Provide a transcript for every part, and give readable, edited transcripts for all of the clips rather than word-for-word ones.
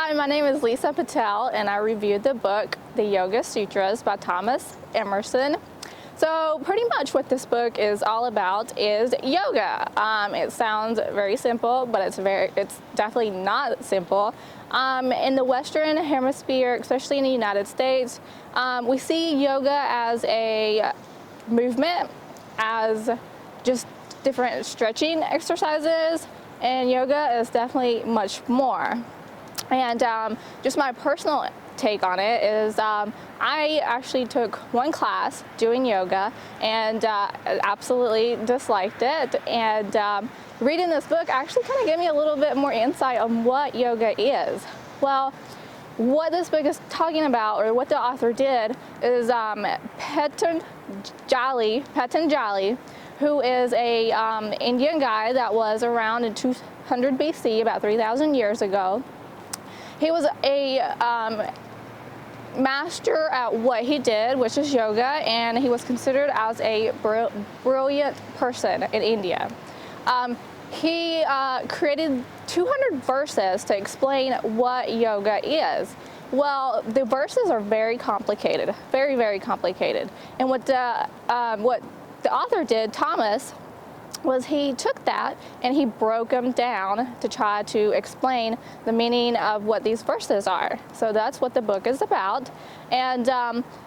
Hi, my name is Lisa Patel, and I reviewed the book, The Yoga Sutras by Thomas Emerson. So pretty much what this book is all about is yoga. It sounds very simple, but it's definitely not simple. In the Western Hemisphere, especially in the United States, we see yoga as a movement, as just different stretching exercises, and yoga is definitely much more. And just my personal take on it is I actually took one class doing yoga and absolutely disliked it. And reading this book actually kind of gave me a little bit more insight on what yoga is. Well, what this book is talking about, or what the author did, is Patanjali, who is a Indian guy that was around in 200 BC, about 3,000 years ago. He was a master at what he did, which is yoga, and he was considered as a brilliant person in India. He created 200 verses to explain what yoga is. Well, the verses are very complicated, very, very complicated. And what the author did, Thomas, was he took that and he broke them down to try to explain the meaning of what these verses are. So that's what the book is about. And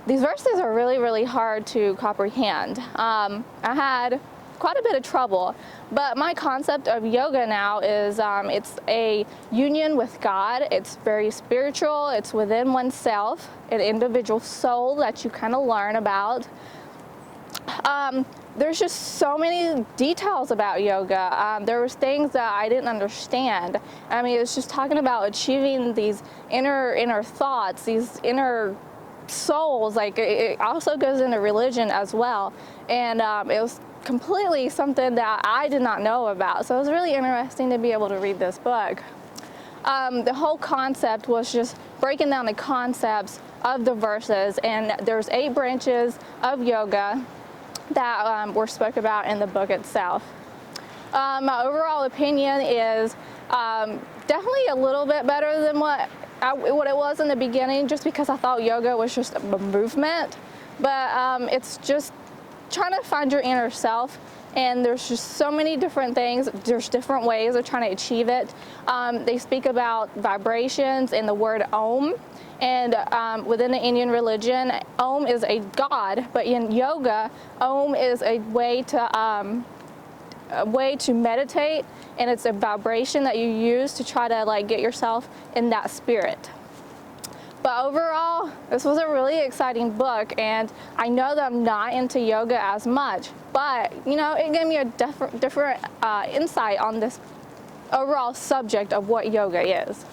these verses are really, really hard to comprehend. I had quite a bit of trouble, but my concept of yoga now is it's a union with God. It's very spiritual. It's within oneself, an individual soul that you kind of learn about. There's just so many details about yoga. There was things that I didn't understand. I mean, it's just talking about achieving these inner thoughts, these inner souls. Like, it also goes into religion as well. And it was completely something that I did not know about. So it was really interesting to be able to read this book. The whole concept was just breaking down the concepts of the verses. And there's 8 branches of yoga that were spoke about in the book itself. My overall opinion is definitely a little bit better than what it was in the beginning, just because I thought yoga was just a movement. But it's just trying to find your inner self, and there's just so many different things. There's different ways of trying to achieve it. They speak about vibrations and the word Om. And within the Indian religion, Om is a god, but in yoga, Om is a way to meditate, and it's a vibration that you use to try to get yourself in that spirit. But overall, this was a really exciting book, and I know that I'm not into yoga as much, but it gave me a different insight on this overall subject of what yoga is.